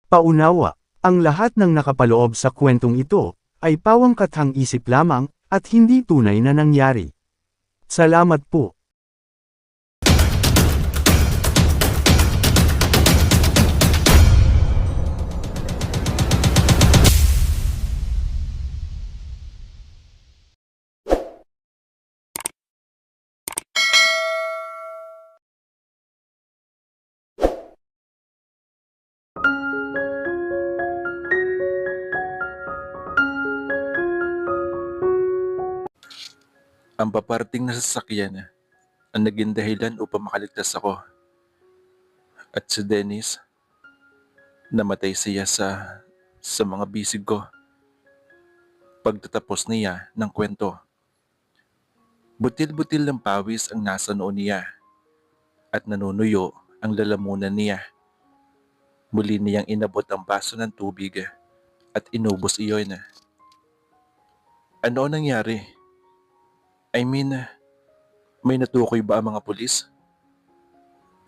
Paunawa, ang lahat ng nakapaloob sa kwentong ito, ay pawangkathang isip lamang, at hindi tunay na nangyari. Salamat po. Ang paparating na sasakyan ang naging dahilan upang makaligtas ako. At si Dennis, namatay siya sa mga bisig ko. Pagtatapos niya ng kwento, butil-butil ng pawis ang nasa noo niya at nanunuyo ang lalamunan niya. Muli niyang inabot ang baso ng tubig at inubos iyon. Ano ang nangyari? I mean, may natukoy ba ang mga pulis?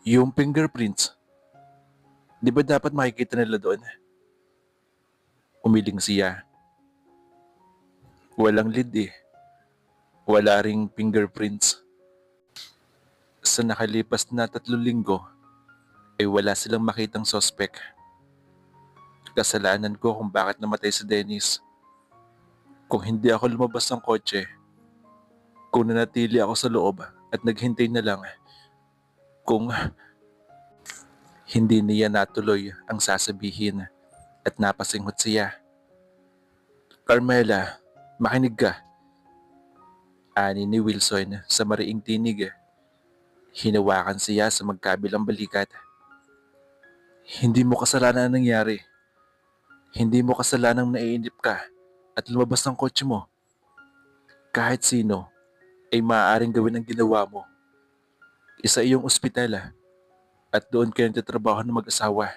Yung fingerprints, di ba dapat makikita nila doon? Umiling siya. Walang lead eh. Wala ring fingerprints. Sa nakalipas na 3 linggo, ay wala silang makitang sospek. Kasalanan ko kung bakit namatay si Dennis. Kung hindi ako lumabas ng kotse, kung nanatili ako sa loob at naghintay na lang, kung hindi niya natuloy ang sasabihin at napasinghot siya. Carmela, makinig ka. Ani ni Wilson sa mariing tinig. Hinawakan siya sa magkabilang balikat. Hindi mo kasalanan ang nangyari. Hindi mo kasalanang naiinip ka at lumabas ng kotse mo. Kahit sino ay maaaring gawin ang ginawa mo. Isa iyong ospital at doon kayo nagtatrabaho ng mag-asawa.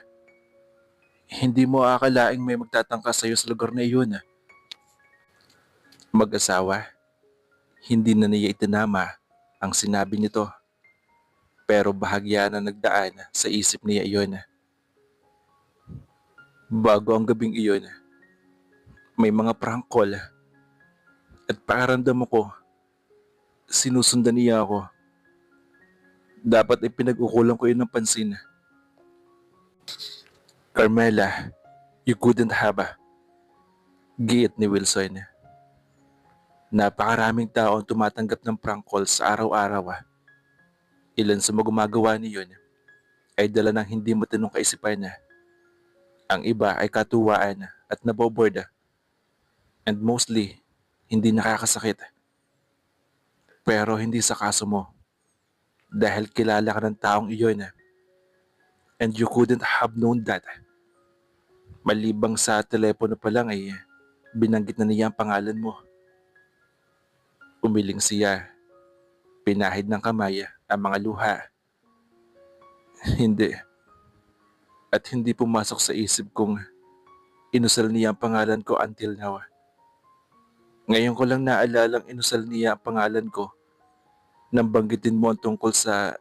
Hindi mo aakalaing may magtatangka sa iyo sa lugar na iyon. Mag-asawa, hindi na niya itinama ang sinabi nito. Pero bahagya na nagdaan sa isip niya iyon. Bago ang gabing iyon, may mga prank call at pakiramdam ko, sinusundan niya ako. Dapat ay pinag-ukulang ko yun ng pansin. Carmela, you couldn't have giit ni Wilson. Napakaraming tao ang tumatanggap ng prank call sa araw-araw. Ilan sa mga gumagawa niyon ay dala ng hindi matinong kaisipan. Ang iba ay katuwaan at naboboard. And mostly, hindi nakakasakit. Pero hindi sa kaso mo. Dahil kilala ka ng taong iyon. And you couldn't have known that. Malibang sa telepono pa lang ay binanggit na niya ang pangalan mo. Umiling siya. Pinahid ng kamay ang mga luha. Hindi. At hindi pumasok sa isip kong inusal niya ang pangalan ko until now. Ngayon ko lang naalalang inusal niya ang pangalan ko nang banggitin mo ang tungkol sa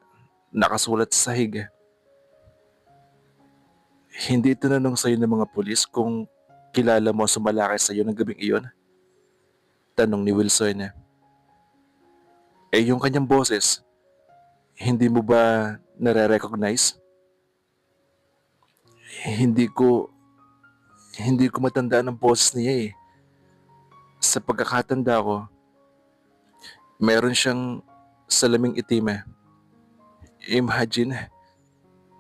nakasulat sa sahig. Hindi tinanong sa'yo ng mga pulis kung kilala mo sumalakay sa'yo ng gabing iyon? Tanong ni Wilson. Yung kanyang boses, hindi mo ba nare-recognize? Hindi ko matandaan ang boses niya eh. Sa pagkakatanda ko, meron siyang salaming itim. Imagine,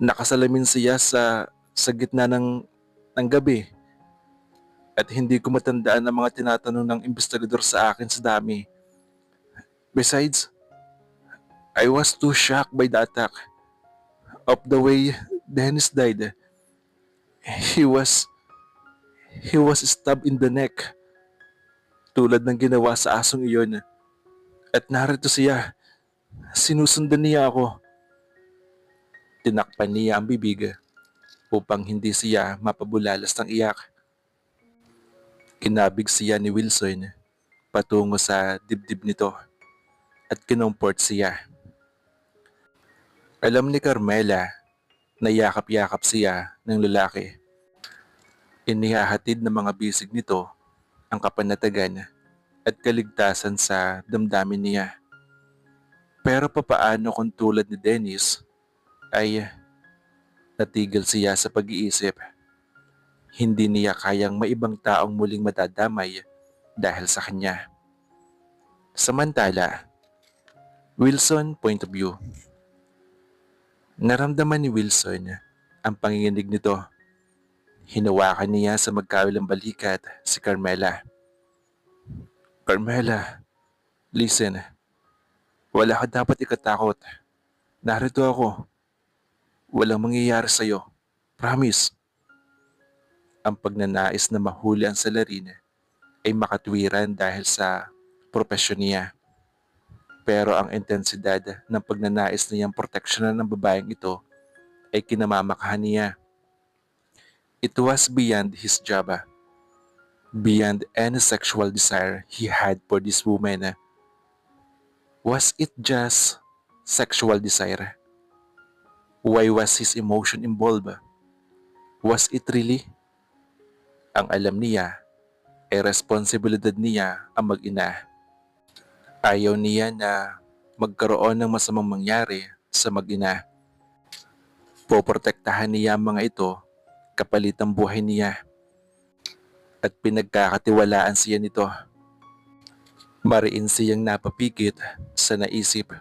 nakasalamin siya sa gitna ng gabi. At hindi ko matandaan ang mga tinatanong ng investigador sa akin sa dami. Besides, I was too shocked by the attack. Of the way Dennis died. He was stabbed in the neck. Tulad ng ginawa sa asong iyon. At narito siya. Sinusundan niya ako. Tinakpan niya ang bibig upang hindi siya mapabulalas ng iyak. Kinabig siya ni Wilson patungo sa dibdib nito at kinumport siya. Alam ni Carmela na yakap-yakap siya ng lalaki. Inihahatid ng mga bisig nito ang kapanatagan at kaligtasan sa damdamin niya. Pero papaano kung tulad ni Dennis ay natigil siya sa pag-iisip? Hindi niya kayang maibang taong muling madadamay dahil sa kanya. Samantala, Wilson point of view. Naramdaman ni Wilson ang panginginig nito. Hinawakan niya sa magkabilang balikat si Carmela. Carmela, listen. Wala ka dapat ikatakot. Narito ako. Walang mangyayari sa'yo. Promise. Ang pagnanais na mahuli ang salarin ay makatwiran dahil sa propesyon niya. Pero ang intensidad ng pagnanais niyang proteksyonan ng babaeng ito ay kinamamakhan niya. It was beyond his job, beyond any sexual desire he had for this woman. Was it just sexual desire? Why was his emotion involved? Was it really? Ang alam niya ay responsibilidad niya ang mag-ina. Ayaw niya na magkaroon ng masamang mangyari sa mag-ina. Poprotektahan niya ang mga ito kapalit ang buhay niya. At pinagkakatiwalaan siya nito. Mariin siyang napapikit sa naisip.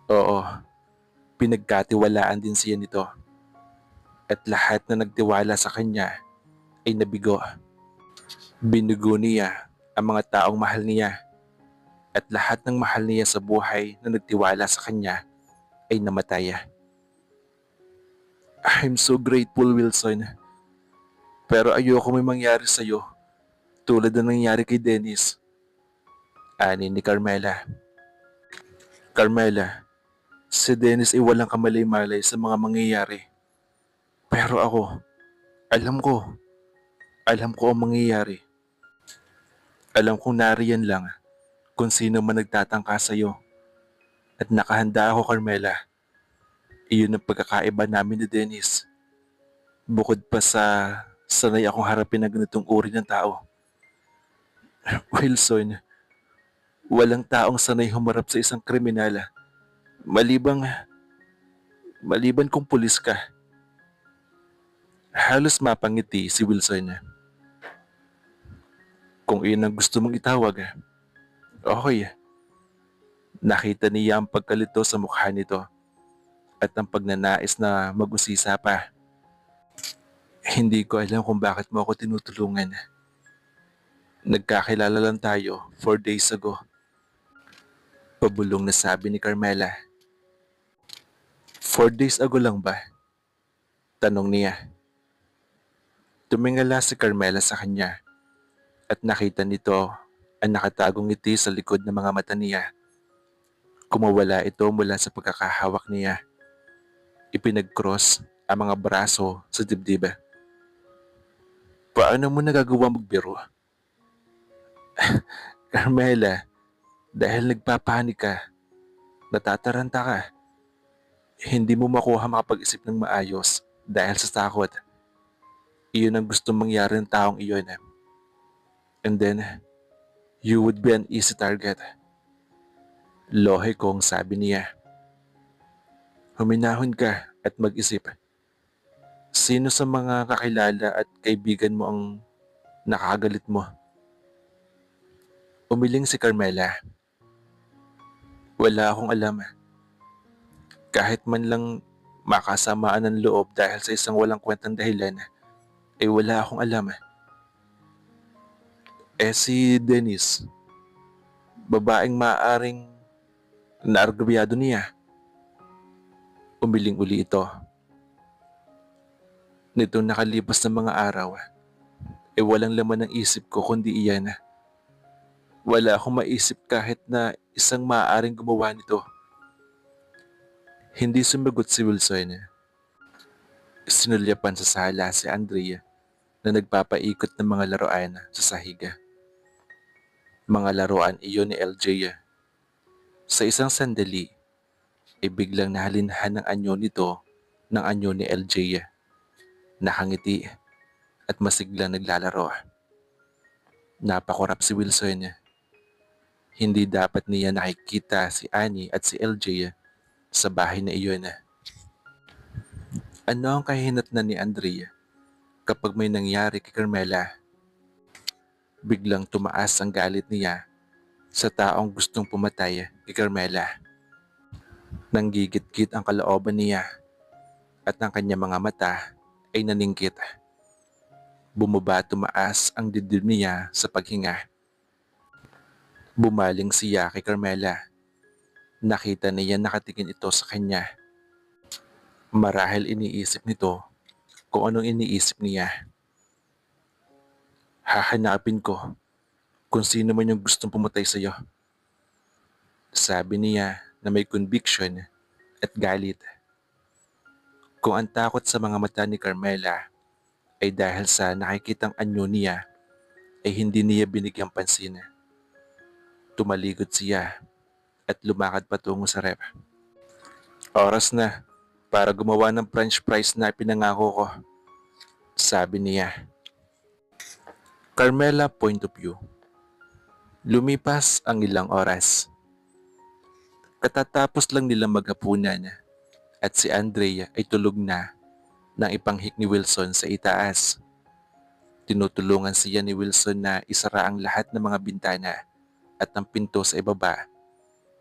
Oo, pinagkatiwalaan din siya nito. At lahat na nagtiwala sa kanya ay nabigo. Binugo niya ang mga taong mahal niya. At lahat ng mahal niya sa buhay na nagtiwala sa kanya ay namatay. I'm so grateful, Wilson. Pero ayoko may mangyari sa'yo tulad na nangyari kay Dennis. Ani ni Carmela. Carmela, si Dennis ay walang kamalay-malay sa mga mangyayari. Pero ako, alam ko ang mangyayari. Alam kong nariyan lang kung sino man nagtatangka sa'yo. At nakahanda ako, Carmela. Iyon ang pagkakaiba namin ni Dennis. Bukod pa sa sanay akong harapin ang ganitong uri ng tao. Wilson, walang taong sanay humarap sa isang kriminal. Maliban kung pulis ka. Halos mapangiti si Wilson. Kung iyon ang gusto mong itawag, okay. Nakita niya ang pagkalito sa mukha nito at ang pagnanais na mag-usisa pa. Hindi ko alam kung bakit mo ako tinutulungan. Nagkakilala lang tayo 4 days ago. Pabulong na sabi ni Carmela. 4 days ago lang ba? Tanong niya. Tumingala si Carmela sa kanya at nakita nito ang nakatagong ngiti sa likod ng mga mata niya. Kumawala ito mula sa pagkakahawak niya. Ipinag-cross ang mga braso sa dibdib. Paano mo nagagawa magbiro? Carmela, dahil nagpapanik ka, natataranta ka. Hindi mo makuha makapag-isip ng maayos dahil sa takot. Iyon ang gusto mangyari ng taong iyon. And then, you would be an easy target. Lohe kong sabi niya. Huminahon ka at mag-isip. Sino sa mga kakilala at kaibigan mo ang nakagalit mo? Umiling si Carmela. Wala akong alam. Kahit man lang makasamaan ng loob dahil sa isang walang kwentang dahilan, ay wala akong alam. Si Dennis, babaeng maaaring naargabyado niya. Umiling uli ito. Nitong nakalipas na mga araw, walang laman ng isip ko kundi iyan. Wala akong maisip kahit na isang maaaring gumawa nito. Hindi sumagot si Wilson. Sinulyapan sa sala si Andrea na nagpapaikot ng mga laruan sa sahiga. Mga laruan iyon ni LJ. Sa isang sandali, biglang nahalinhan ng anyo nito ng anyo ni LJ. Nakangiti at masiglang naglalaro. Napakurap si Wilson. Hindi dapat niya nakikita si Annie at si LJ sa bahay na iyon. Ano ang kahinatnan ni Andrea kapag may nangyari kay Carmela? Biglang tumaas ang galit niya sa taong gustong pumatay kay Carmela. Nanggigit-git ang kalooban niya at ang kanyang mga mata ay naningkit. Bumaba tumaas ang dibdib niya sa paghinga. Bumaling siya kay Carmela. Nakita niya nakatingin ito sa kanya. Marahil iniisip nito kung anong iniisip niya. Hahanapin ko kung sino man yung gustong pumatay sa iyo. Sabi niya na may conviction at galit. Kung ang takot sa mga mata ni Carmela ay dahil sa nakikitang anyo niya, ay hindi niya binigyang pansin. Tumalikod siya at lumakad patungo sa ref. Oras na para gumawa ng French fries na pinangako ko, sabi niya. Carmela point of view. Lumipas ang ilang oras. Katatapos lang nilang maghapunan at si Andrea ay tulog na nang ipanghik ni Wilson sa itaas. Tinutulungan siya ni Wilson na isara ang lahat ng mga bintana at ang pinto sa ibaba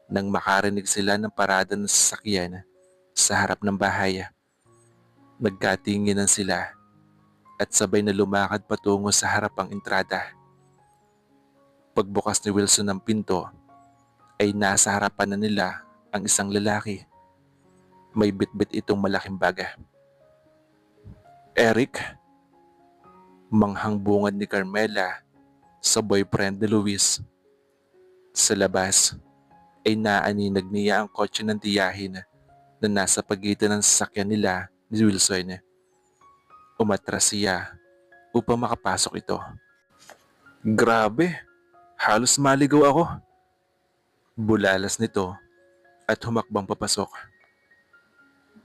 nang makarinig sila ng parada ng sasakyan sa harap ng bahay. Nagkatinginan sila at sabay na lumakad patungo sa harapang entrada. Pagbukas ni Wilson ng pinto, ay nasa harapan na nila ang isang lalaki. May bitbit itong malaking baga. Eric, manghang bungad ni Carmela sa boyfriend ni Luis. Sa labas ay naaninag niya ang kotse ng tiyahin na nasa pagitan ng sasakyan nila ni Wilson. Umatras siya upang makapasok ito. Grabe, halos maligaw ako. Bulalas nito at humakbang papasok.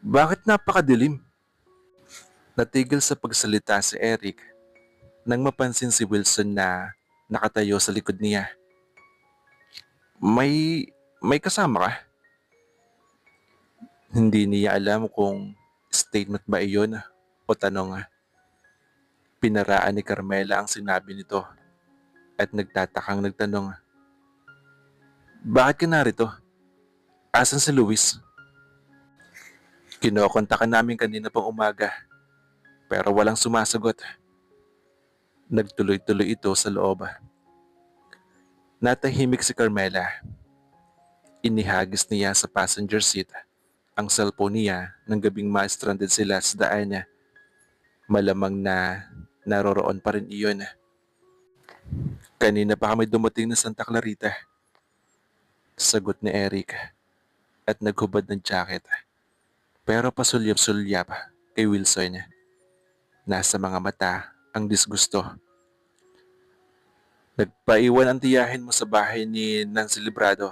Bakit napakadilim? Natigil sa pagsalita si Eric nang mapansin si Wilson na nakatayo sa likod niya. May kasama ka? Hindi niya alam kung statement ba iyon o tanong. Pinaraan ni Carmela ang sinabi nito at nagtatakang nagtanong. Bakit ka narito? Asan si Luis? Kinokontakan namin kanina pang umaga pero walang sumasagot. Nagtuloy-tuloy ito sa loob. Natahimik si Carmela. Inihagis niya sa passenger seat ang cellphone niya nang gabing ma-stranded sila sa daan niya. Malamang na naroroon pa rin iyon. Kanina pa kami dumating na Santa Clarita. Sagot ni Eric at naghubad ng jacket. Pero pasulyap-sulyap kay Wilson. Nasa mga mata ang disgusto. Nagpaiwan ang tiyahin mo sa bahay ni Nancy Librado.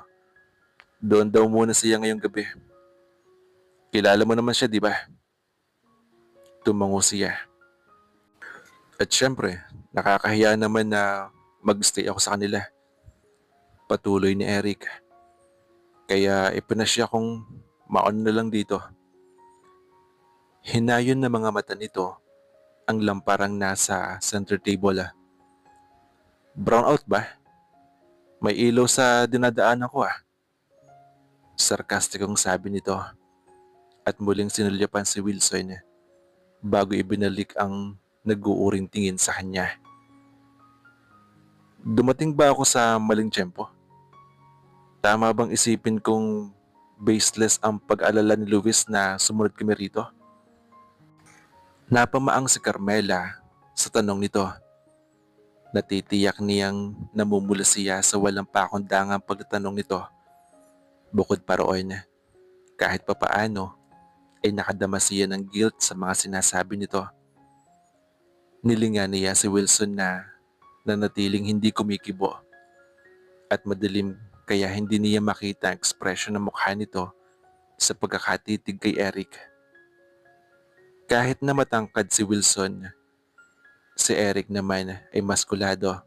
Doon daw muna siya ngayong gabi. Kilala mo naman siya, di ba? Tumango siya. At syempre, nakakahiya naman na mag-stay ako sa kanila. Patuloy ni Eric. Kaya ipinasya kong maon na lang dito. Hinayon na mga mata nito ang lamparang nasa center table. Brownout ba? May ilaw sa dinadaanan ko ah. Sarkastikong sabi nito at muling sinulyapan si Wilson bago ibinalik ang nag-uuring tingin sa kanya. Dumating ba ako sa maling tiyempo? Tama bang isipin kong baseless ang pag-alala ni Luis na sumunod kami rito? Napamaang si Carmela sa tanong nito. Natitiyak niyang namumula siya sa walang pakundangang pagtatanong nito. Bukod pa roon, kahit papaano, ay nakadama siya ng guilt sa mga sinasabi nito. Nilinga niya si Wilson na nanatiling hindi kumikibo at madilim kaya hindi niya makita ang ekspresyon ng mukha nito sa pagkakatitig kay Eric. Kahit na matangkad si Wilson, Si Eric naman ay maskulado.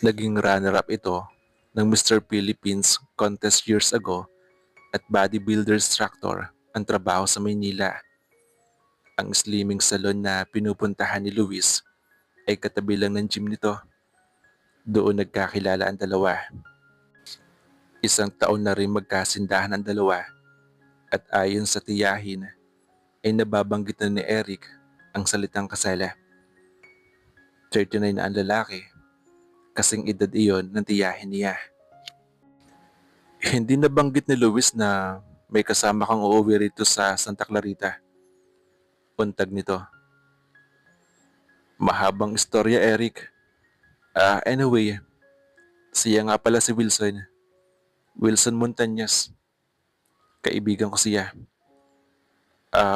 Naging runner-up ito ng Mr. Philippines contest years ago at bodybuilder instructor ang trabaho sa Maynila. Ang slimming salon na pinupuntahan ni Luis ay katabi lang ng gym nito. Doon nagkakilala ang dalawa. Isang taon na rin magkasindahan ang dalawa at ayon sa tiyahin ay nababanggit na ni Eric ang salitang kasala. 39 na ang lalaki, kasing edad iyon ng tiyahin niya. Hindi nabanggit ni Luis na may kasama kang uuwi rito sa Santa Clarita. Untag nito. Mahabang istorya, Eric. Anyway, siya nga pala si Wilson. Wilson Montañez. Kaibigan ko siya.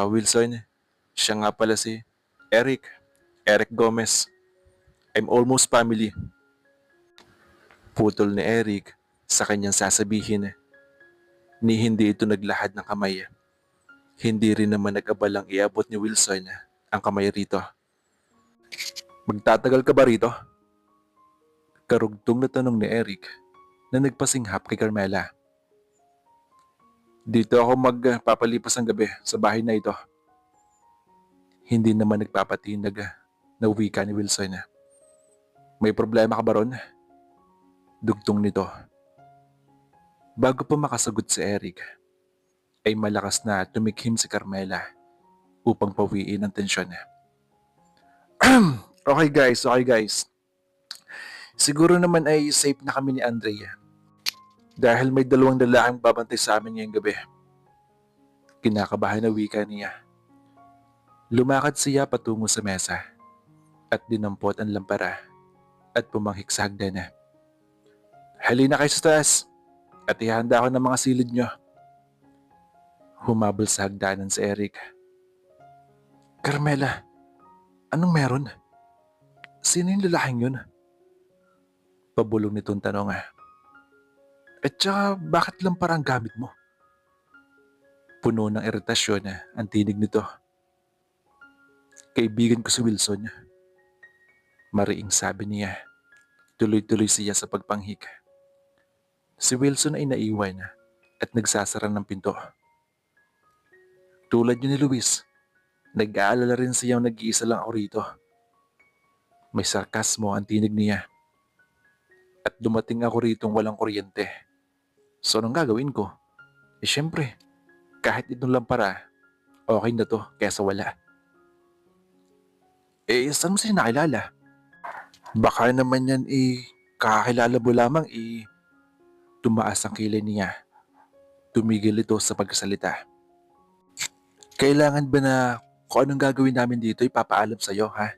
Wilson, siya nga pala si Eric. Eric Gomez. I'm almost family. Putol ni Eric sa kanyang sasabihin. Ni hindi ito naglahad ng kamay. Hindi rin naman nag-abalang iabot ni Wilson ang kamay rito. Magtatagal ka ba rito? Karugtong na tanong ni Eric na nagpasinghap kay Carmela. Dito ako magpapalipas ang gabi sa bahay na ito. Hindi naman nagpapatinag na wika ni Wilson. May problema ka ba ron? Dugtong nito. Bago pa makasagot si Eric, ay malakas na tumikhim si Carmela upang pawiin ang tensyon. Okay guys. Siguro naman ay safe na kami ni Andrea. Dahil may dalawang lalaking babantay sa amin ngayong gabi. Kinakabahan na wika niya. Lumakad siya patungo sa mesa at dinampot ang lampara at pumanghik sa hagdan. Halina kayo sa taas at ihanda ko ng mga silid nyo. Humabol sa hagdanan si Eric. Carmela, anong meron? Sino yung lalaking yun? Pabulong nitong tanong. At saka bakit lampara ang gamit mo? Puno ng iritasyon ang tinig nito. Kaibigan ko si Wilson. Mariing sabi niya. Tuloy-tuloy siya sa pagpanghik. Si Wilson ay naiwan at nagsasara ng pinto. Tulad yun ni Luis, nag-aalala rin siyang nag-iisa lang ako rito. May sarkasmo ang tinig niya. At dumating ako ritong walang kuryente. So anong gagawin ko? Syempre, kahit itong lampara, okay na to kaysa wala. Saan mo siya nakilala? Baka naman yan kakilala mo lamang tumaas ang kilay niya. Tumigil ito sa pagkasalita. Kailangan ba na kung anong gagawin namin dito ipapaalam sa'yo, ha?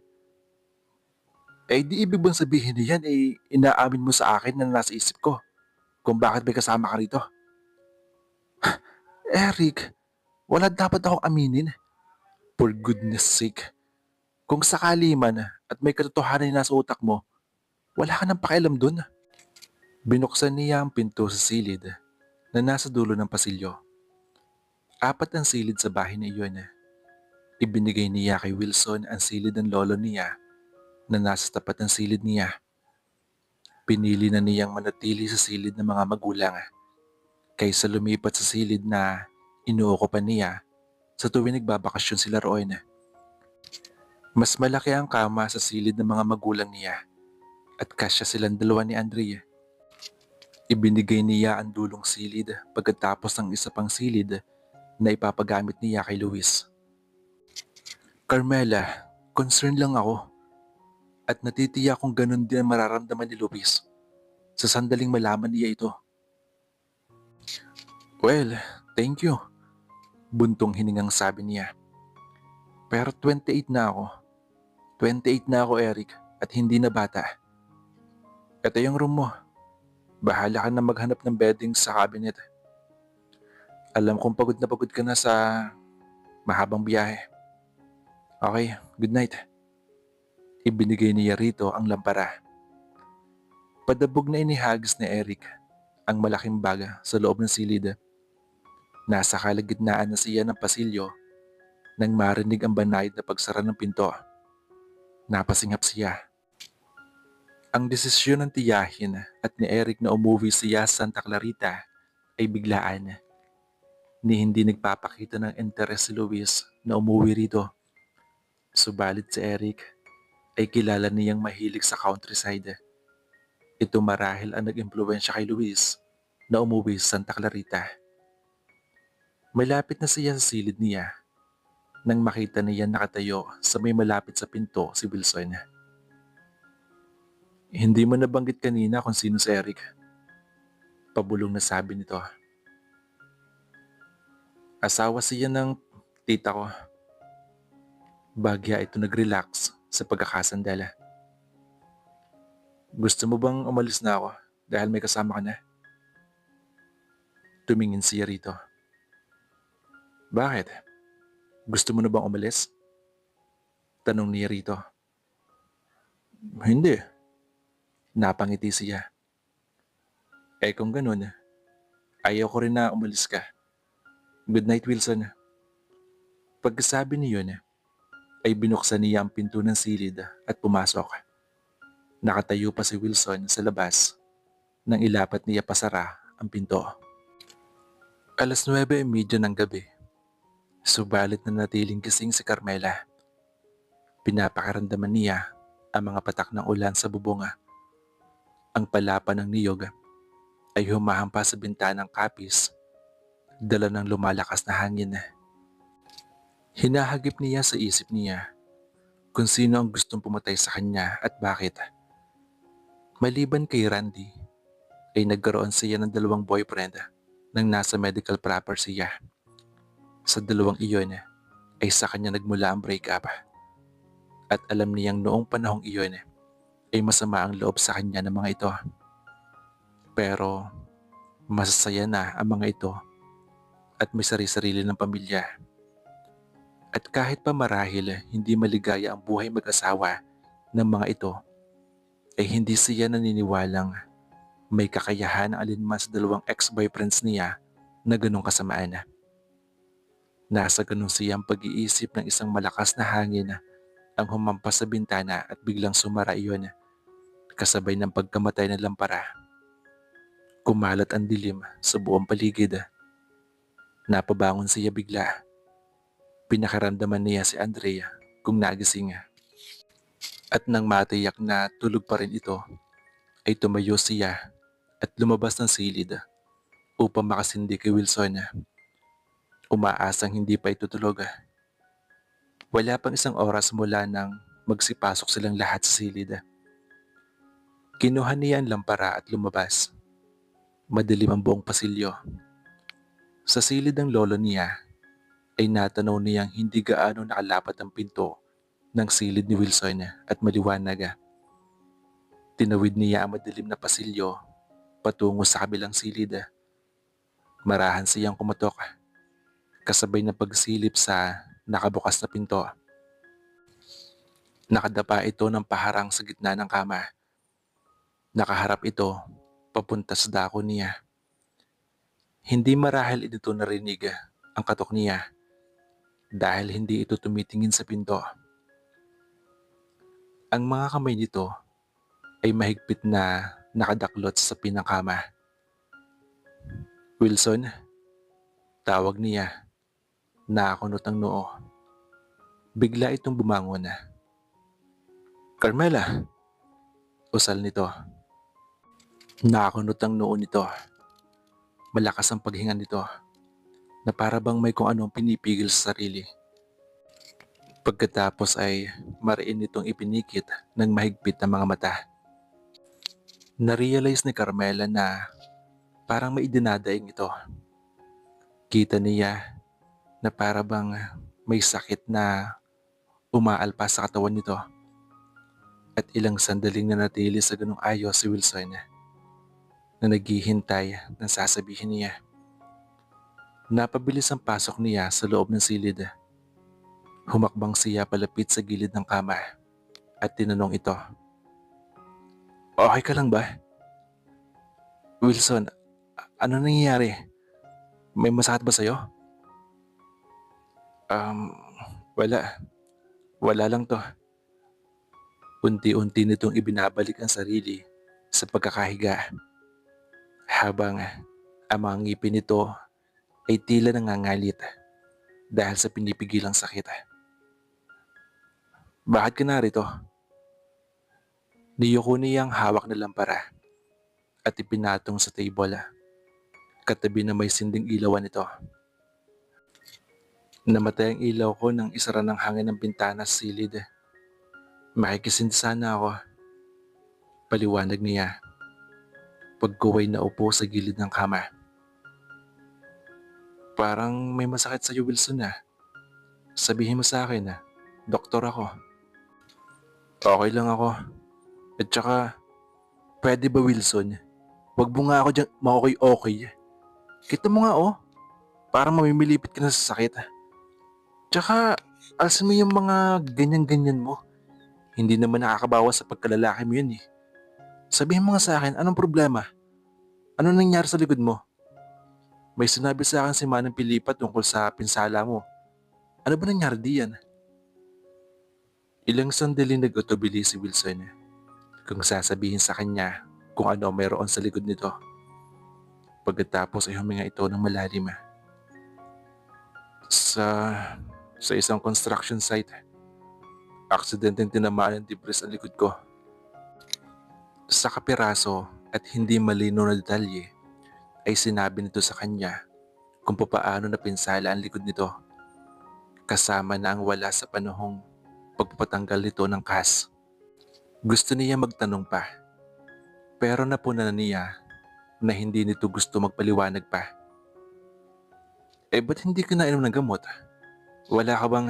Di ibig bang sabihin niyan inaamin mo sa akin na nasa isip ko kung bakit may kasama ka rito? Eric, wala dapat akong aminin. For goodness sake. Kung sakali man at may katotohanan na nasa utak mo, wala ka nang pakialam dun. Binuksan niya ang pinto sa silid na nasa dulo ng pasilyo. 4 ang silid sa bahay na iyon. Ibinigay niya kay Wilson ang silid ng lolo niya na nasa tapat ng silid niya. Pinili na niyang manatili sa silid ng mga magulang kaysa lumipat sa silid na inuukupan niya sa tuwing nagbabakasyon sila roon. Mas malaki ang kama sa silid ng mga magulang niya at kasya silang dalawa ni Andrea. Ibinigay niya ang dulong silid pagkatapos ng isa pang silid na ipapagamit niya kay Luis. Carmela, concerned lang ako at natitiyak kung ganun din ang mararamdaman ni Luis sa sandaling malaman niya ito. Well, thank you. Buntong hiningang sabi niya. Pero 28 na ako. 28 na ako, Eric, at hindi na bata. Ito yung room mo. Bahala ka na maghanap ng bedding sa cabinet. Alam kong pagod ka na sa mahabang biyahe. Okay, good night. Ibinigay niya rito ang lampara. Padabog na inihagis ni Eric ang malaking baga sa loob ng silid. Nasa kalagitnaan na siya ng pasilyo nang marinig ang banayad na pagsara ng pinto. Napasingap siya. Ang desisyon ng tiyahin at ni Eric na umuwi siya sa Santa Clarita ay biglaan, ni hindi nagpapakita ng interes si Luis na umuwi rito. Subalit si Eric ay kilala niyang mahilig sa countryside. Ito marahil ang nag-impluwensya kay Luis na umuwi sa Santa Clarita. Malapit na siya sa silid niya nang makita niya nakatayo sa may malapit sa pinto si Wilson. Hindi mo nabanggit kanina kung sino si Eric. Pabulong na sabi nito. Asawa siya ng tita ko. Bagya ito nag-relax sa pagkakasandala. Gusto mo bang umalis na ako dahil may kasama ka na? Tumingin siya rito. Bakit? Gusto mo na bang umalis? Tanong niya rito. Hindi. Napangiti siya. Kung ganun, ayaw ko rin na umalis ka. Good night, Wilson. Pagkasabi niyon, ay binuksan niya ang pinto ng silid at pumasok. Nakatayo pa si Wilson sa labas nang ilapat niya pasara ang pinto. 9:30 ng gabi. Subalit na natiling gising si Carmela. Pinapakaramdaman niya ang mga patak ng ulan sa bubonga. Ang palapa ng niyog ay humahampas sa bintanang kapis, dala ng lumalakas na hangin. Hinahagip niya sa isip niya kung sino ang gustong pumatay sa kanya at bakit. Maliban kay Randy, ay nagkaroon siya ng 2 boyfriend nang nasa medical proper siya. Sa 2 iyon ay sa kanya nagmula ang breakup. At alam niyang noong panahong iyon ay masama ang loob sa kanya ng mga ito. Pero masasaya na ang mga ito at may sarili-sarili ng pamilya. At kahit pa marahil hindi maligaya ang buhay mag-asawa ng mga ito, ay hindi siya naniniwalang may kakayahan ang alinman sa 2 ex-boyfriends niya na ganong kasamaan. Nasa ganun siyang pag-iisip ng isang malakas na hangin ang humampas sa bintana at biglang sumara iyon, kasabay ng pagkamatay ng lampara. Kumalat ang dilim sa buong paligid. Napabangon siya bigla. Pinakaramdaman niya si Andrea kung nagising. At nang matiyak na tulog pa rin ito, ay tumayo siya at lumabas ng silid upang makasindi kay Wilson. Umaasang hindi pa itutulog. Wala pang 1 oras mula nang magsipasok silang lahat sa silid. Kinuha niya ang lampara at lumabas. Madilim ang buong pasilyo. Sa silid ng lolo niya ay natanaw niyang hindi gaano nakalapat ang pinto ng silid ni Wilson at maliwanag. Tinawid niya ang madilim na pasilyo patungo sa kabilang silid. Marahan siyang kumatok, kasabay ng pagsilip sa nakabukas na pinto. Nakadapa ito ng paharang sa gitna ng kama. Nakaharap ito papunta sa dako niya. Hindi marahil ito narinig ang katok niya dahil hindi ito tumitingin sa pinto. Ang mga kamay nito ay mahigpit na nakadaklot sa pinakama. Wilson, tawag niya. Nakakunot ang noo. Bigla itong bumangon. Carmela! Usal nito. Nakakunot ang noo nito. Malakas ang paghinga nito na para bang may kung anong pinipigil sa sarili. Pagkatapos ay mariin nitong ipinikit ng mahigpit na mga mata. Narealize ni Carmela na parang may dinadaing ito. Kita niya na para bang may sakit na umaalpas sa katawan nito. At ilang sandaling nanatili sa ganung ayos si Wilson na naghihintay ng sasabihin niya. Napabilis ang pasok niya sa loob ng silid. Humakbang siya palapit sa gilid ng kama at tinanong ito. Okay ka lang ba? Wilson, ano nangyayari? May masakit ba sa'yo? Wala. Wala lang to. Unti-unti nitong ibinabalik ang sarili sa pagkakahiga habang ang mga ngipin nito ay tila nangangalit dahil sa pinipigilang sakit. Bakit ka narito? Niyuko niyang hawak na lampara at ipinatong sa table katabi na may sinding ilawan nito. Namatay ang ilaw ko nang isara ng hangin ng bintana sa silid. Makikisindi sana ako, paliwanag niya pagkuway na upo sa gilid ng kama. Parang may masakit sa Wilson na. Sabihin mo sa akin na, doktor ako. Okay lang ako. At saka, pwede ba Wilson? Wag mo nga ako dyan okay. Kita mo nga parang mamimilipit ka na sa sakit. Tsaka, alsin mo yung mga ganyan-ganyan mo. Hindi naman nakakabawas sa pagkalalaki mo yun eh. Sabihin mo nga sa akin, anong problema? Ano nangyari sa likod mo? May sinabi sa akin si Manang Pilipat tungkol sa pinsala mo. Ano ba nangyari diyan? Ilang sandali nag-utubili si Wilson kung sasabihin sa kanya kung ano mayroon sa likod nito. Pagkatapos ay huminga ito ng malalim. Sa isang construction site, aksidenteng tinamaan ng debris ang likod ko. Sa kapiraso at hindi malinaw na detalye, ay sinabi nito sa kanya kung papaano napinsala ang likod nito, kasama na ang wala sa panahong pagpapatanggal nito ng kas. Gusto niya magtanong pa, pero napuna na niya na hindi nito gusto magpaliwanag pa. Ba't hindi ka nainom ng gamot? Wala ka bang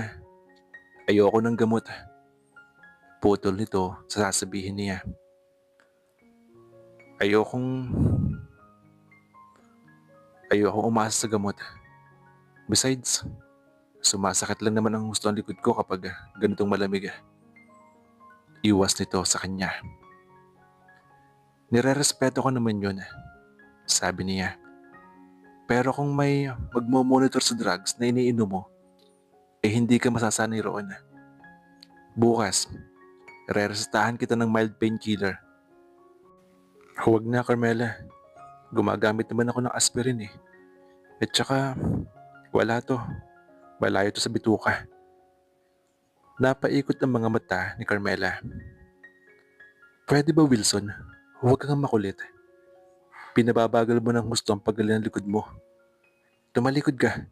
ayoko ng gamot? Putol nito sa sasabihin niya. Ayokong umasa sa gamot. Besides, sumasakit lang naman ang gusto ng likod ko kapag ganitong malamig. Iwas nito sa kanya. Nire-respeto ko naman yun, sabi niya. Pero kung may magmo-monitor sa drugs na iniinom mo, hindi ka masasanay roon. Bukas, re-resetahan kita ng mild painkiller. Huwag na, Carmela. Gumagamit naman ako ng aspirin eh. At saka, wala to. Malayo to sa bituka. Napaikot ang mga mata ni Carmela. Pwede ba Wilson? Huwag kang makulit. Pinababagal mo ng gusto ang paggaling ng likod mo. Tumalikod ka.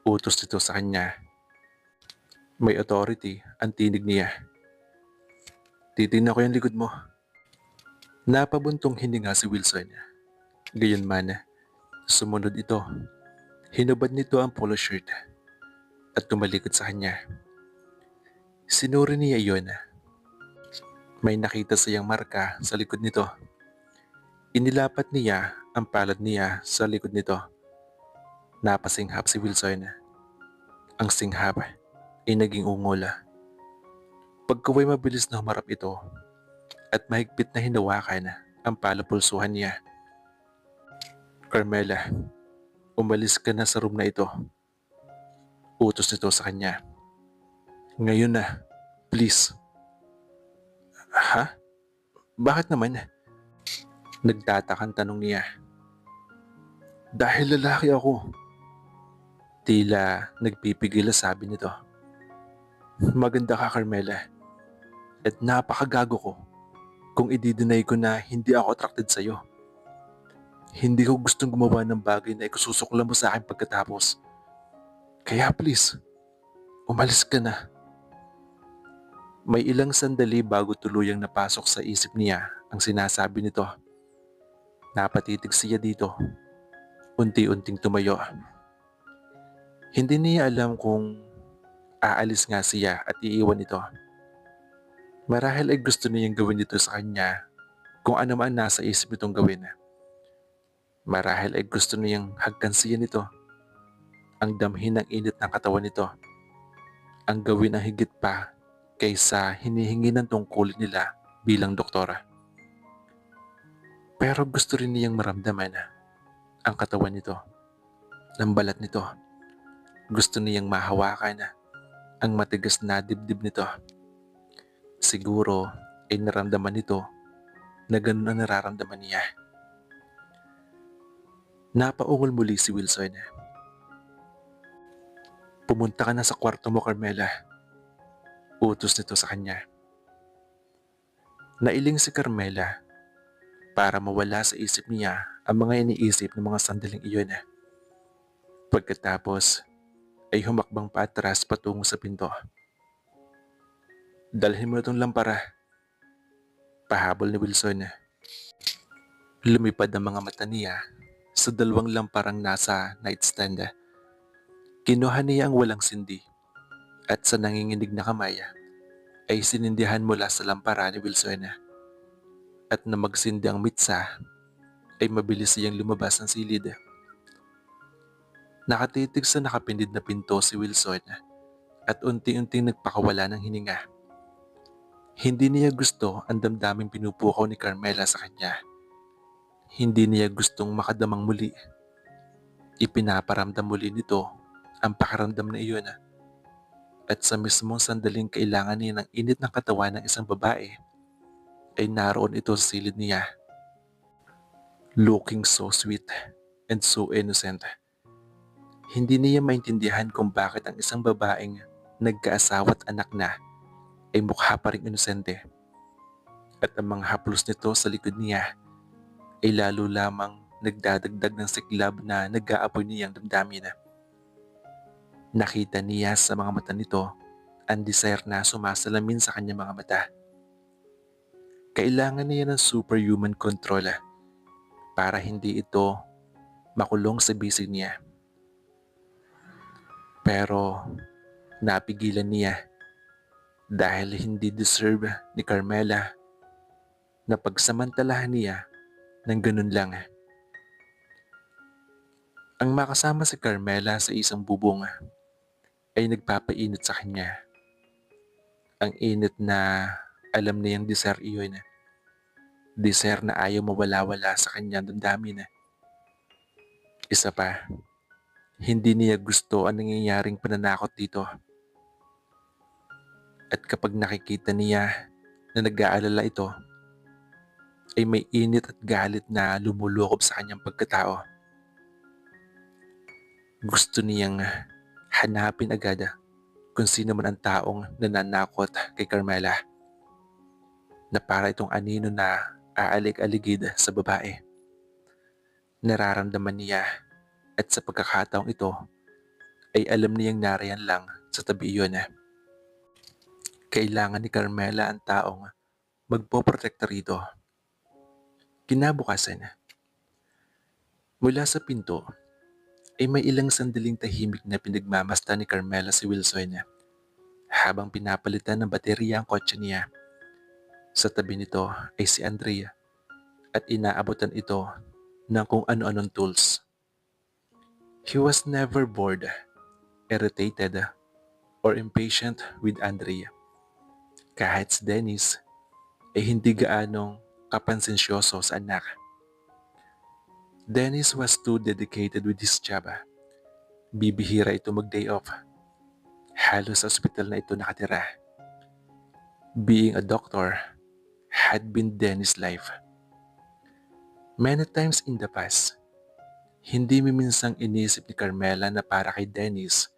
Utos nito sa kanya. May authority ang tinig niya. Titignan ko yung likod mo. Napabuntong hininga si Wilson. Gayunman, sumunod ito. Hinubad nito ang polo shirt at tumalikod sa kanya. Sinuri niya iyon. May nakita siyang marka sa likod nito. Inilapat niya ang palad niya sa likod nito. Napasinghap si Wilson. Ang singhap ay naging ungol. Pagkaway mabilis na humarap ito at mahigpit na hinawakan ang palapulsuhan niya. Carmela, umalis ka na sa room na ito. Utos nito sa kanya. Ngayon na, please. Ha? Bakit naman? Nagtatakang tanong niya. Dahil lalaki ako. Tila nagpipigil na sabi nito. Maganda ka, Carmela. At napakagago ko kung i-deny ko na hindi ako attracted sa'yo. Hindi ko gustong gumawa ng bagay na ikususuklan mo sa akin pagkatapos. Kaya please, umalis ka na. May ilang sandali bago tuluyang napasok sa isip niya ang sinasabi nito. Napatitig siya dito. Unti-unting tumayo. Hindi niya alam kung aalis nga siya at iiwan ito. Marahil ay gusto niyang gawin ito sa kanya kung ano man nasa isip nitong gawin. Marahil ay gusto niyang hagkansiyan ito. Ang damhin ng init ng katawan nito. Ang gawin ang higit pa kaysa hinihingi ng tungkulin nila bilang doktora. Pero gusto rin niyang maramdaman ang katawan nito, ang balat nito. Gusto niyang mahawakan ang matigas na dibdib nito. Siguro ay naramdaman nito na ganun ang nararamdaman niya. Napaungol muli si Wilson. Pumunta ka na sa kwarto mo, Carmela. Utos nito sa kanya. Nailing si Carmela para mawala sa isip niya ang mga iniisip ng mga sandaling iyon. Pagkatapos ay humakbang paatras patungo sa pinto. Dalhin mo na itong lampara, pahabol ni Wilson. Lumipad ang mga mata niya sa dalawang lamparang nasa nightstand. Kinuha niya ang walang sindi at sa nanginginig na kamay ay sinindihan mula sa lampara ni Wilson. At na magsindi ang mitsa ay mabilis siyang lumabas ng silid. Nakatitig sa nakapindid na pinto si Wilson at unti-unting nagpakawala ng hininga. Hindi niya gusto ang damdaming pinupukaw ni Carmela sa kanya. Hindi niya gustong makadamang muli. Ipinaparamdam muli nito ang pakiramdam na iyon. At sa mismong sandaling kailangan niya ng init ng katawan ng isang babae, ay naroon ito sa silid niya. Looking so sweet and so innocent. Hindi niya maintindihan kung bakit ang isang babaeng nagkaasawa at anak na ay mukha pa ring inosente. At ang mga haplos nito sa likod niya ay lalo lamang nagdadagdag ng siklab na nag-aapoy niyang damdamin. Nakita niya sa mga mata nito ang desire na sumasalamin sa kanyang mga mata. Kailangan niya ng superhuman control para hindi ito makulong sa bisig niya. Pero napigilan niya dahil hindi deserve ni Carmela na pagsamantalahan niya ng ganun lang. Ang makasama si Carmela sa isang bubong ay nagpapainit sa kanya. Ang init na alam niyang desire iyon. Desire na ayaw mawala-wala sa kanyang damdamin. Isa pa, hindi niya gusto ang nangyayaring pananakot dito. At kapag nakikita niya na nag-aalala ito, ay may init at galit na lumulukob sa kanyang pagkatao. Gusto niyang hanapin agad kung sino man ang taong nananakot kay Carmela, na para itong anino na aalig-aligid sa babae. Nararamdaman niya at sa pagkakataong ito ay alam niyang nariyan lang sa tabi iyon. Kailangan ni Carmela ang taong magpoprotekta rito. Kinabukasan, mula sa pinto ay may ilang sandaling tahimik na pinagmamasdan ni Carmela si Wilson habang pinapalitan ng baterya ang kotse niya. Sa tabi nito ay si Andrea at inaabutan ito ng kung ano-anong tools. He was never bored, irritated, or impatient with Andrea. Kahit si Dennis ay hindi gaanong kapansensyoso sa anak. Dennis was too dedicated with his job. Bibihira ito mag-day off. Halos sa ospital na ito nakatira. Being a doctor had been Dennis' life. Many times in the past, hindi miminsang inisip ni Carmela na para kay Dennis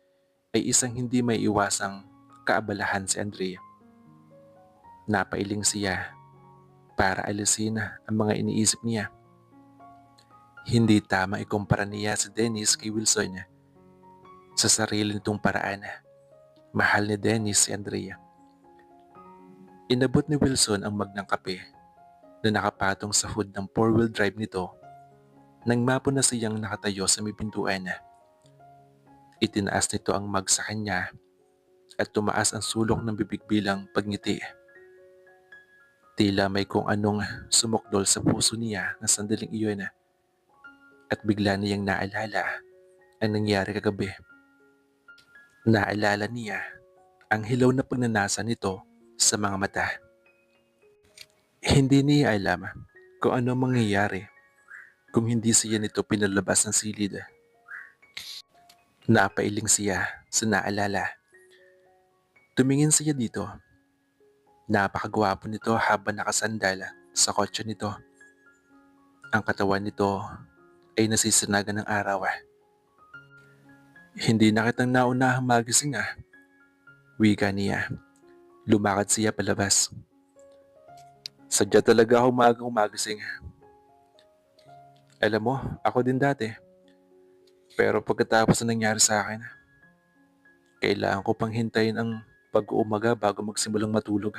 ay isang hindi may iwasang kaabalahan si Andrea. Napailing siya para alisin ang mga iniisip niya. Hindi tama ikumpara niya si Dennis kay Wilson. Sa sarili nitong paraan, mahal ni Dennis si Andrea. Inabot ni Wilson ang magnang kape na nakapatong sa hood ng four-wheel drive nito nang mapo na siyang nakatayo sa may pintuan. Itinaas nito ang mug sa kanya at tumaas ang sulok ng bibig bilang pagngiti. Tila may kung anong sumukdol sa puso niya na sandaling iyon at bigla niyang naalala ang nangyari kagabi. Naalala niya ang hilaw na pagnanasa nito sa mga mata. Hindi niya alam kung ano mangyayari kung hindi siya nito pinalabas ng silid. Napailing siya sa naalala. Tumingin siya dito Napakagwapo nito habang nakasandal sa kotse nito. Ang katawan nito ay nasisinagan ng araw. Hindi na kitang naunahang magising wika niya. Lumakad siya palabas. Sadya talaga ako maagang umagising. Alam mo, ako din dati. Pero pagkatapos na nangyari sa akin, kailangan ko pang hintayin ang pag-uumaga bago magsimulang matulog.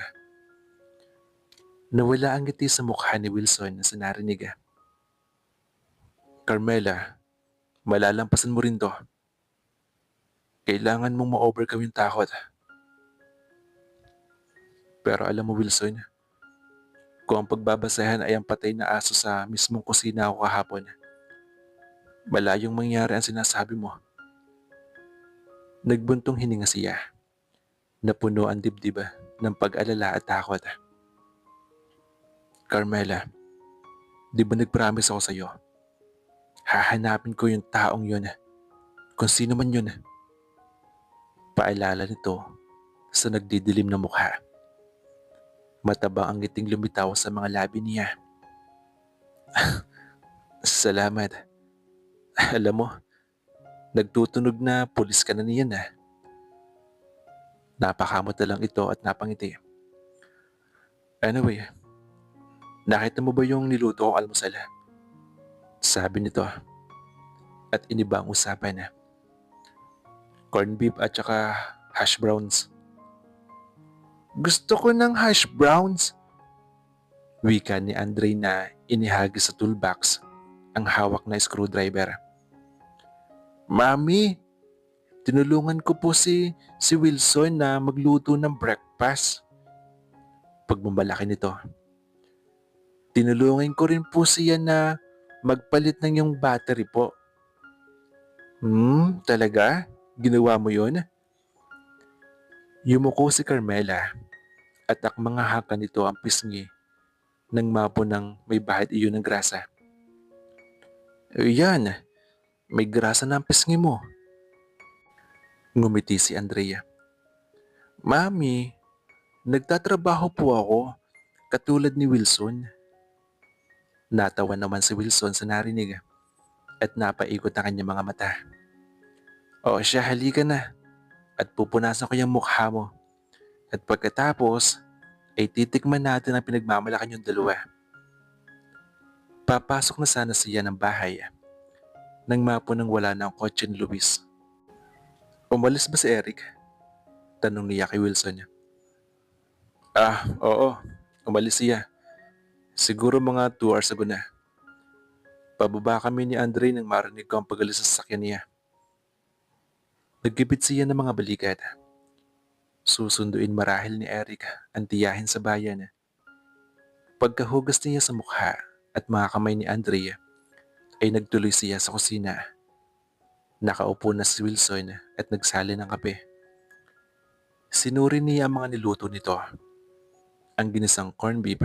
Nawala ang ngiti sa mukha ni Wilson na sinarinig. Carmela, malalampasan mo rin to. Kailangan mong ma-overcome yung takot. Pero alam mo Wilson, kung ang pagbabasahan ay ang patay na aso sa mismong kusina ako kahapon, malayong mangyari ang sinasabi mo. Nagbuntong hininga siya. Napuno ang dibdib ng pag-alala at takot. Carmela, di ba nag-promise ako sa'yo? Hahanapin ko yung taong yun. Kung sino man yun. Paalala nito sa nagdidilim na mukha. Matabang ang ngiting lumitaw sa mga labi niya. Salamat. Alam mo, nagtutunog na pulis ka na niyan. Napakamot na lang ito at napangiti. Anyway, nakita mo ba yung niluto kong almusal? Sabi nito at iniba ang usapan. Corned beef at saka hash browns. Gusto ko ng hash browns. Wika ni Andre na inihagis sa toolbox ang hawak na screwdriver. Mami, tinulungan ko po si Wilson na magluto ng breakfast. Pagmamalaki nito. Tinulungan ko rin po siya na magpalit ng yung battery po. Talaga? Ginawa mo yun? Yumuko si Carmela at akmang haka nito ang pisngi ng mapo ng may bahid iyon ng grasa. Yan, may grasa na ang pisngi mo. Ngumiti si Andrea. Mami, nagtatrabaho po ako katulad ni Wilson. Natawa naman si Wilson sa narinig at napaikot ang kanyang mga mata. O siya, halika na at pupunasan ko yung mukha mo. At pagkatapos, ay titikman natin ang pinagmamalakan yung dalawa. Papasok na sana siya ng bahay nang mapo nang wala na ang kotse ni Luis. Umalis ba si Eric? Tanong niya kay Wilson. Oo, umalis siya. Siguro mga 2 hours ago na. Pababa kami ni Andre nang marinig ko ang pagalis sa sasakyan niya. Nagkipit siya ng mga balikat. Susunduin marahil ni Eric ang tiyahin sa bayan. Pagkahugas niya sa mukha at mga kamay ni Andrea, ay nagtuloy siya sa kusina. Nakaupo na si Wilson at nagsali ng kape. Sinuri niya ang mga niluto nito. Ang ginisang corned beef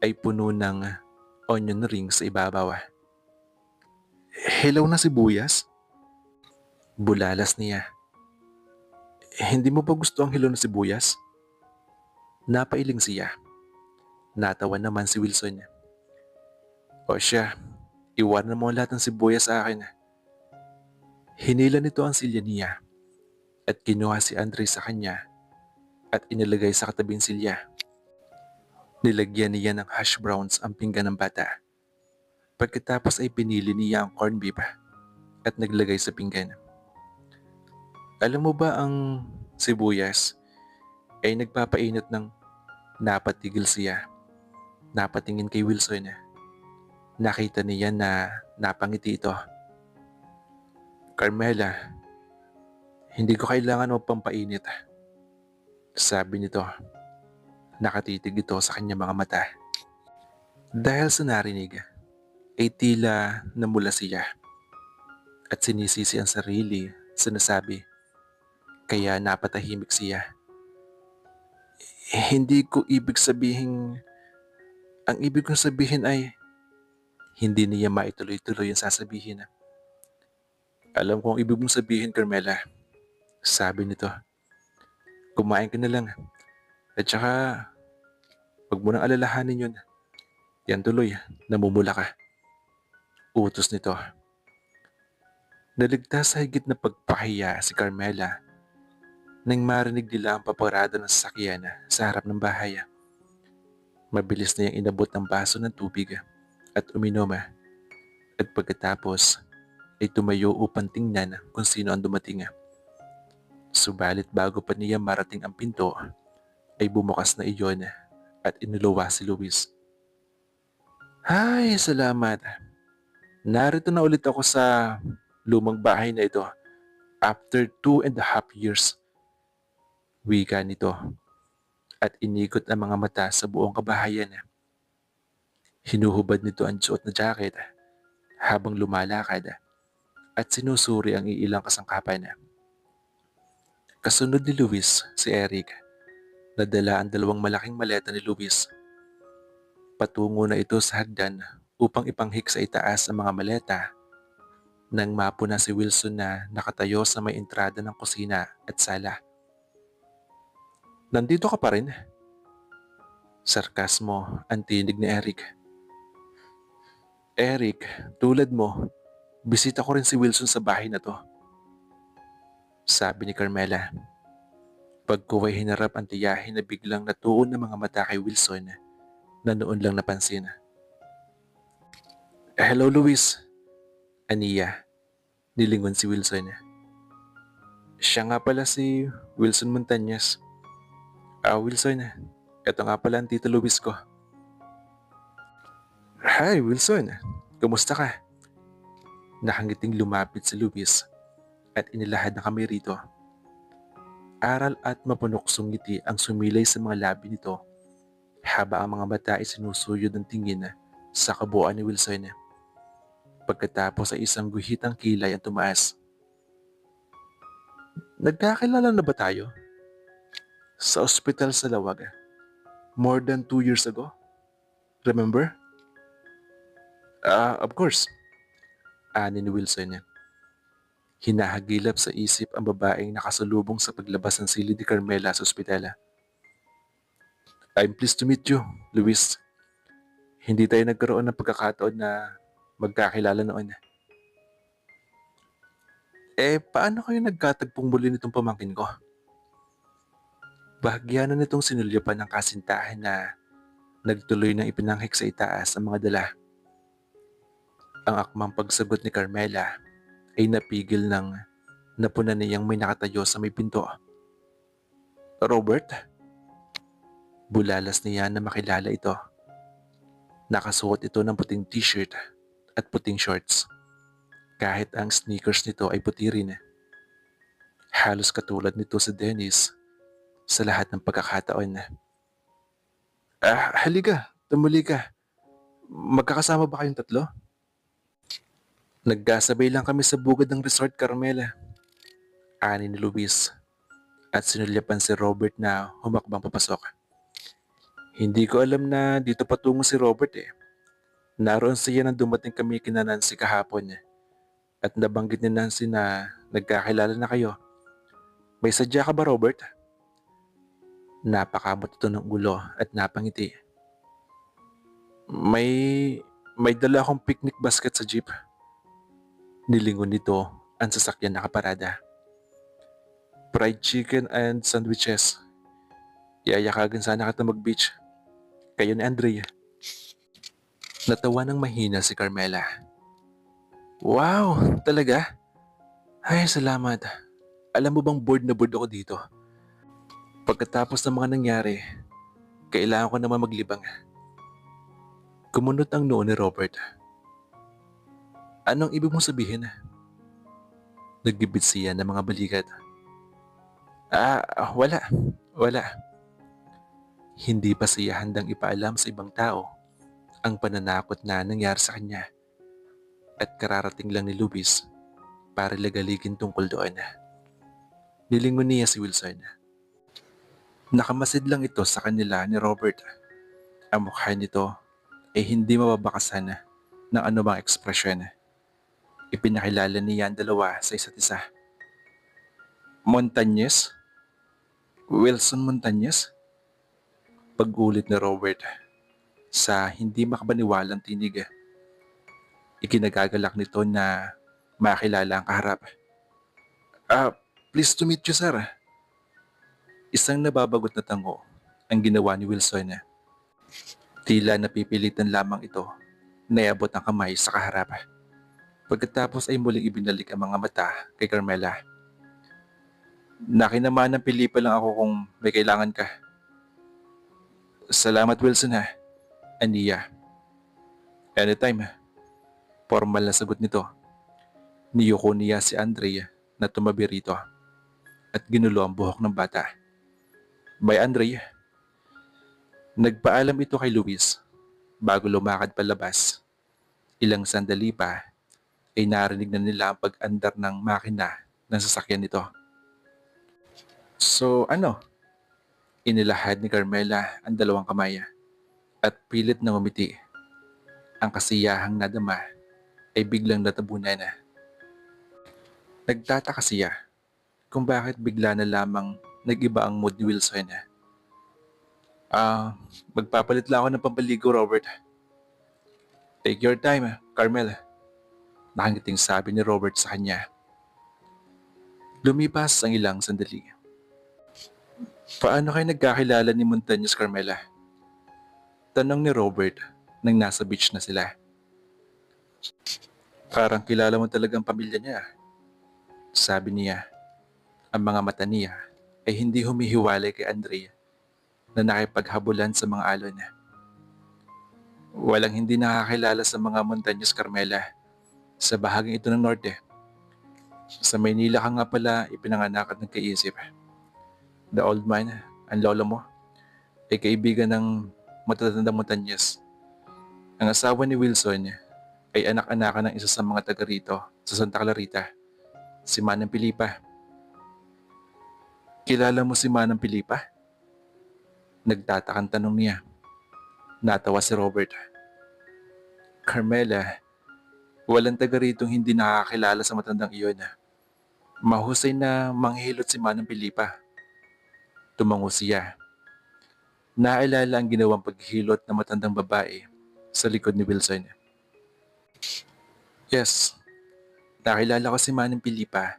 ay puno ng onion rings sa ibabaw. Hilaw na sibuyas? Bulalas niya. Hindi mo ba gusto ang hilaw na sibuyas? Napailing siya. Natawa naman si Wilson. O siya, iwanan mo lahat ng sibuyas sa akin. Hinila nito ang silya niya at kinuha si Andre sa kanya at inilagay sa katabing silya. Nilagyan niya ng hash browns ang pinggan ng bata. Pagkatapos ay pinili niya ang corned beef at naglagay sa pinggan. Alam mo ba ang sibuyas ay nagpapainit ng napatigil siya. Napatingin kay Wilson. Nakita niya na napangiti ito. Carmela, hindi ko kailangan mo pampainit. Sabi nito. Nakatitig ito sa kanyang mga mata. Dahil sa narinig, ay tila namula siya at sinisisi ang sarili sa nasabi. Kaya napatahimik siya. Hindi ko ibig sabihin, ang ibig kong sabihin ay hindi niya maituloy-tuloy ang sasabihin. Alam ko ang ibig mong sabihin, Carmela. Sabi nito. Kumain ka na lang At saka, wag mo nang alalahanin yun. Yan tuloy, namumula ka. Utos nito. Naligtas sa higit na pagpahiya si Carmela nang marinig nila ang paparada ng sasakyan sa harap ng bahay. Mabilis na niyang inabot ang baso ng tubig at uminom at pagkatapos ay tumayo upang tingnan kung sino ang dumating. Subalit bago pa niya marating ang pinto ay bumukas na iyon at inuluwa si Luis. Ay, salamat. Narito na ulit ako sa lumang bahay na ito after 2.5 years. Wika nito at inikot ang mga mata sa buong kabahayan. Hinuhubad nito ang suot na jacket habang lumalakad at sinusuri ang iilang kasangkapan. Kasunod ni Luis, si Eric. Nadala ang 2 malaking maleta ni Luis. Patungo na ito sa hagdan upang ipanghik sa itaas ang mga maleta nang mapuna si Wilson na nakatayo sa may entrada ng kusina at sala. Nandito ka pa rin? Sarkasmo ang tinig ni Eric. Eric, tulad mo, bisita ko rin si Wilson sa bahay na to. Sabi ni Carmela. Pagkuway hinarap ang tiyahin na biglang natuon ng mga mata kay Wilson na noon lang napansin. Hello, Luis. Aniya, nilingon si Wilson. Siya nga pala si Wilson Montañez. Wilson, eto nga pala ang tito Luis ko. Hi, Wilson. Kumusta ka? Nakangiting lumapit si Luis at inilahad na kami rito. Aral at mapunuksong ngiti ang sumilay sa mga labi nito habang ang mga mata ay sinusuyod ng tingin sa kabuuan ni Wilson. Pagkatapos ay isang guhitang kilay ang tumaas. Nagkakilala na ba tayo? Sa ospital sa Lawag. More than 2 years ago? Remember? Of course. Ani ni Wilson. Hinahagilap sa isip ang babaeng nakasalubong sa paglabas ng silid ni Carmela sa ospital. I'm pleased to meet you, Luis. Hindi tayo nagkaroon ng pagkakataon na magkakilala noon. Paano kayo nagkatagpong muli nitong pamangkin ko? Bahagya na nitong sinulyapan ng kasintahan na nagtuloy ng ipinanghik sa itaas ang mga dala. Ang akmang pagsagot ni Carmela ay napigil ng napuna niyang may nakatayo sa may pinto. Robert? Bulalas niya na makilala ito. Nakasuot ito ng puting t-shirt at puting shorts. Kahit ang sneakers nito ay puti rin. Halos katulad nito sa Dennis sa lahat ng pagkakataon. Halika, tumuli ka. Magkakasama ba kayong tatlo? Nagkasabay lang kami sa bugad ng resort, Carmela. Ani ni Luis at sinulyapan si Robert na humakbang papasok. Hindi ko alam na dito patungo si Robert. Naroon siya nang dumating kami kina Nancy kahapon at nabanggit ni Nancy na nagkakilala na kayo. May sadya ka ba, Robert? Napakamot ito ng ulo at napangiti. May dala akong picnic basket sa jeep. Nilingon nito ang sasakyan nakaparada. Fried chicken and sandwiches. Yayakagan sana kita mag-beach. Kayo ni Andrea. Natawa ng mahina si Carmela. Wow, talaga? Ay, salamat. Alam mo bang bored na bored ako dito? Pagkatapos ng mga nangyari, kailangan ko naman maglibang. Kumunot ang noo ni Robert. Anong ibig mong sabihin? Naggibit siya ng mga balikat. Wala. Hindi pa siya handang ipaalam sa ibang tao ang pananakot na nangyari sa kanya at kararating lang ni Luis para lagaligin tungkol doon. Nilingon niya si Wilson. Nakamasid lang ito sa kanila ni Robert. Ang mukha nito ay hindi mababakasan ng anumang ekspresyon. Ipinakilala niya ang dalawa sa isa't isa. Montañez? Wilson Montañez? Pag-ulit ni Robert sa hindi makapaniwalang tinig. Ikinagagalak nito na makilala ang kaharap. Ah, pleased to meet you, sir. Isang nababagot na tango ang ginawa ni Wilson. Tila napipilitan lamang ito na iabot ang kamay sa kaharap. Pagkatapos ay muling ibinalik ang mga mata kay Carmela. Nakinama ng pilipa lang ako kung may kailangan ka. Salamat Wilson ha, aniya. Anytime, formal na sagot nito. Niyuko niya si Andre na tumabi rito at ginulo ang buhok ng bata. By Andre, nagpaalam ito kay Luis bago lumakad palabas. Ilang sandali pa ay narinig na nila ang pag-andar ng makina ng sasakyan nito. So ano? Inilahad ni Carmela ang dalawang kamay at pilit na umiti. Ang kasiyahang nadama ay biglang natabunan. Nagtataka siya kung bakit bigla na lamang nag-iba ang mood ni Wilson. Magpapalit lang ako ng pampaligo, Robert. Take your time, Carmel. Nakangiting sabi ni Robert sa kanya. Lumipas ang ilang sandali. Paano kayo nagkakilala ni Montañez, Carmela? Tanong ni Robert nang nasa beach na sila. Parang kilala mo talagang pamilya niya. Sabi niya. Ang mga mata niya ay hindi humihiwalay kay Andre na nakipaghabulan sa mga alon. Walang hindi nakakilala sa mga Montañez, Carmela, sa bahaging ito ng norte. Sa Maynila ka nga pala ipinanganak at nagkaisip. The old man, ang lolo mo, ay kaibigan ng matatandang Montañez. Ang asawa ni Wilson ay anak-anakan ng isa sa mga taga rito sa Santa Clarita, si Manang Pilipa. Kilala mo si Manang Pilipa? Nagtatakang tanong niya. Natawa si Robert. Carmela, walang taga ritong hindi nakakilala sa matandang iyon. Mahusay na manghilot si Manang Pilipa. Tumango siya. Naalala ang ginawang paghilot ng matandang babae sa likod ni Wilson. Yes, nakilala ko si Manang Pilipa.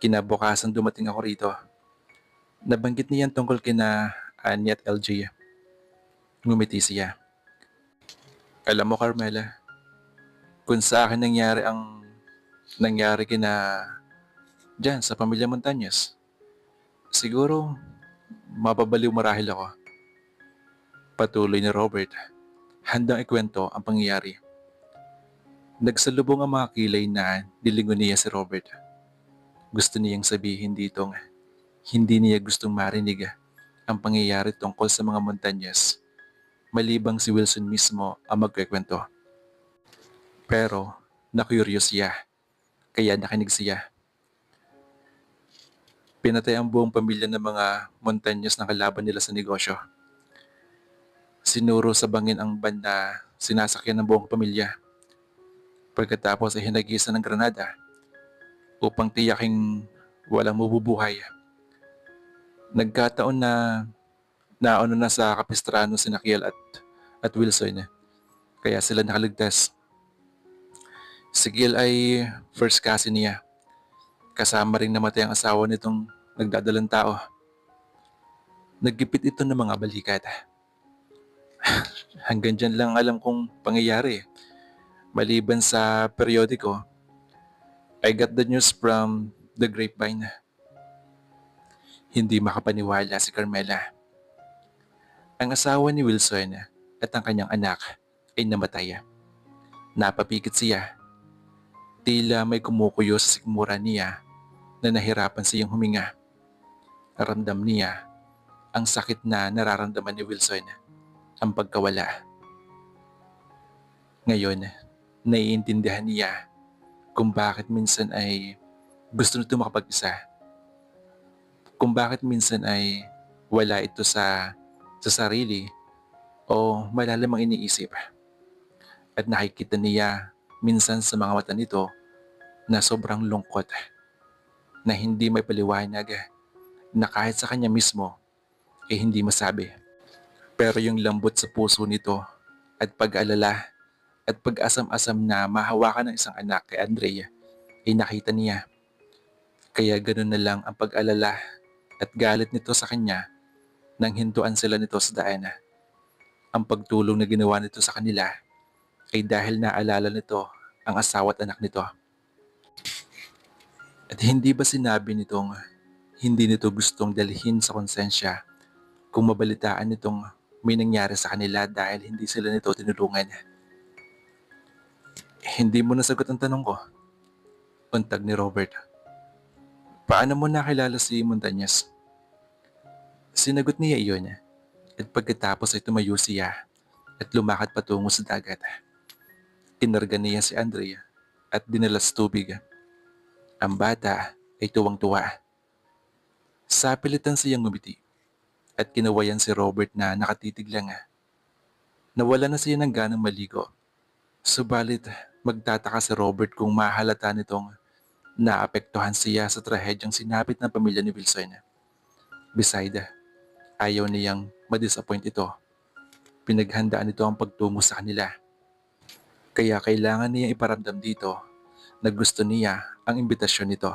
Kinabukasan dumating ako rito. Nabanggit niyan tungkol kina Annie at LJ. Ngumiti siya. Alam mo, Carmela, kung sa akin nangyari kina dyan sa pamilya Montañez, siguro mapabaliw marahil ako. Patuloy ni Robert, handang ikwento ang pangyayari. Nagsalubong ang mga kilay na nilingon niya si Robert. Gusto niyang sabihin ditong hindi niya gustong marinig ang pangyayari tungkol sa mga Montañez, malibang si Wilson mismo ang magkikwento. Pero na-curious siya, kaya nakinig siya. Pinatay ang buong pamilya ng mga Montañez na kalaban nila sa negosyo. Sinuro sa bangin ang van na sinasakyan ng buong pamilya. Pagkatapos ay hinagisan ng granada upang tiyaking walang mabubuhay. Nagkataon na nauna na sa Capistrano si Nakiel at Wilson, kaya sila nakaligtas. Si Gil ay first cousin niya. Kasama rin namatay ang asawa nitong nagdadalang tao. Naggipit ito ng mga balikat. Hanggang dyan lang alam kong pangyayari. Maliban sa periodiko, I got the news from the grapevine. Hindi makapaniwala si Carmela. Ang asawa ni Wilson at ang kanyang anak ay namatay. Napapikit siya. Tila may kumukuyo sa sikmura niya na nahirapan siyang huminga. Ramdam niya ang sakit na nararamdaman ni Wilson, ang pagkawala. Ngayon, naiintindihan niya kung bakit minsan ay gusto nito makapag-isa. Kung bakit minsan ay wala ito sa sarili o malalim ang iniisip. At nakikita niya minsan sa mga mata nito na sobrang lungkot, na hindi may paliwanag, na kahit sa kanya mismo ay hindi masabi. Pero yung lambot sa puso nito at pag-alala at pag-asam-asam na mahawakan ng isang anak kay Andrea ay nakita niya. Kaya ganun na lang ang pag-alala at galit nito sa kanya nang hintuan sila nito sa daan. Ang pagtulong na ginawa nito sa kanila ay dahil naalala nito ang asawa at anak nito. At hindi ba sinabi nitong hindi nito gustong dalhin sa konsensya kung mabalitaan nitong may nangyari sa kanila dahil hindi sila nito tinulungan? Hindi mo nasagot ang tanong ko, untag ni Robert. Paano mo nakilala si Montañez? Sinagot niya iyon at pagkatapos ay tumayo siya at lumakad patungo sa dagat. Kinarga niya si Andrea at dinala sa tubig. Ang bata ay tuwang-tuwa. Sapilitan siyang ngumiti at kinawayan si Robert na nakatitig lang. Nawala na siya ng ganang maligo. Subalit magtataka si Robert kung mahalata nitong naapektuhan siya sa trahedyang sinapit ng pamilya ni Wilson. Beside, ayaw niyang madisappoint ito. Pinaghandaan nito ang pagtungo sa kanila. Kaya kailangan niyang iparamdam dito na gusto niya ang imbitasyon nito.